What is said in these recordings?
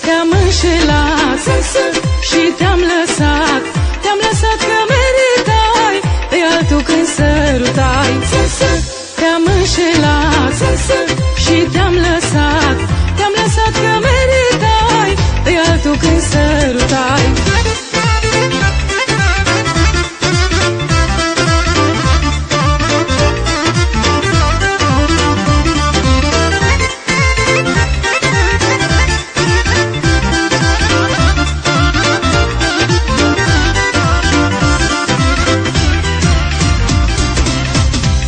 Te-am înșelat și te-am lăsat că meritai pe altul când sărutai. Te-am înșelat și te-am lăsat că meritai pe altul când sărutai.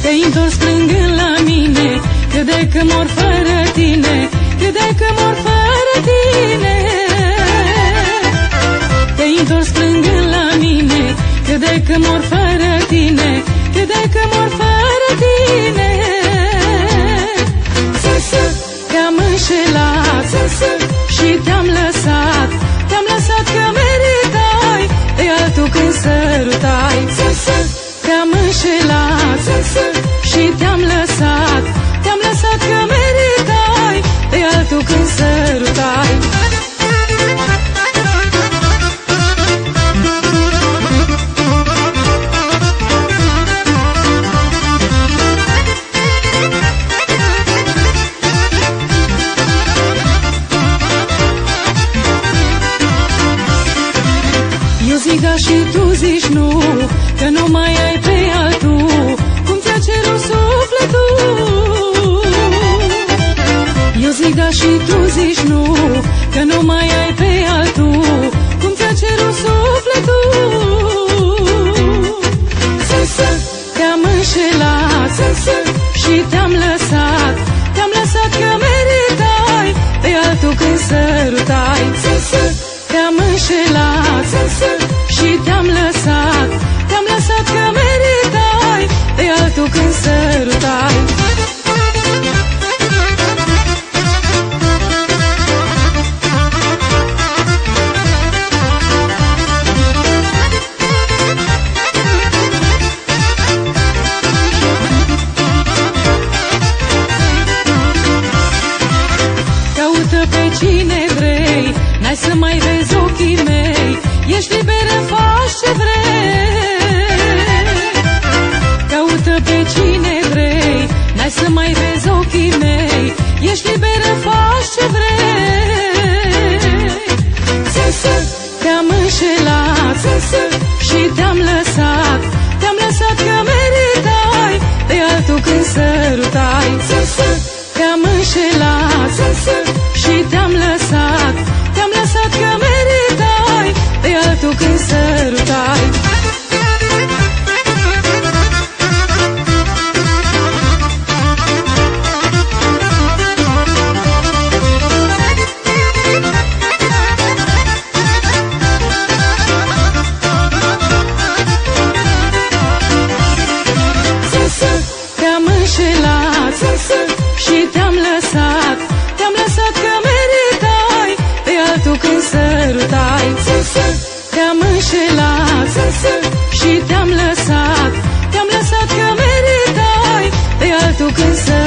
Te-ai întors plângând la mine, credeai că mor fără tine, credeai că mor fără tine. Te-ai întors plângând la mine, credeai că mor fără tine, credeai că mor fără tine. Te-am înșelat și te-am lăsat că meritai pe altul când sărutai. Te-am înșelat și te-am lăsat că meritai pe altul când sărutai. Eu zic da și tu zici nu, că nu mai ai pe altul cum ți-a cerut sufletul. Eu zic da și tu zici nu, că nu mai ai pe altul cum ți-a cerut sufletul. Te-am înșelat și te-am lăsat că meritai pe altul când sărutai. Te-am înșelat și te-am lăsat că meritai pe altul când sărutai. Caută pe cine vrei, n-ai să mai vezi ochii mei, ești liberă, faci ce vrei. Caută pe cine vrei, n-ai să mai vezi ochii mei, ești liberă, faci ce vrei. Te-am înșelat și te-am lăsat că meritai pe altul când sărutai. Te-am înșelat și te-am lăsat că meritai pe altul când sărutai. Te-am înșelat și te-am lăsat că meritai pe altul când sărutai. Te-am înșelat și te-am lăsat că meritai pe altul când sărutai.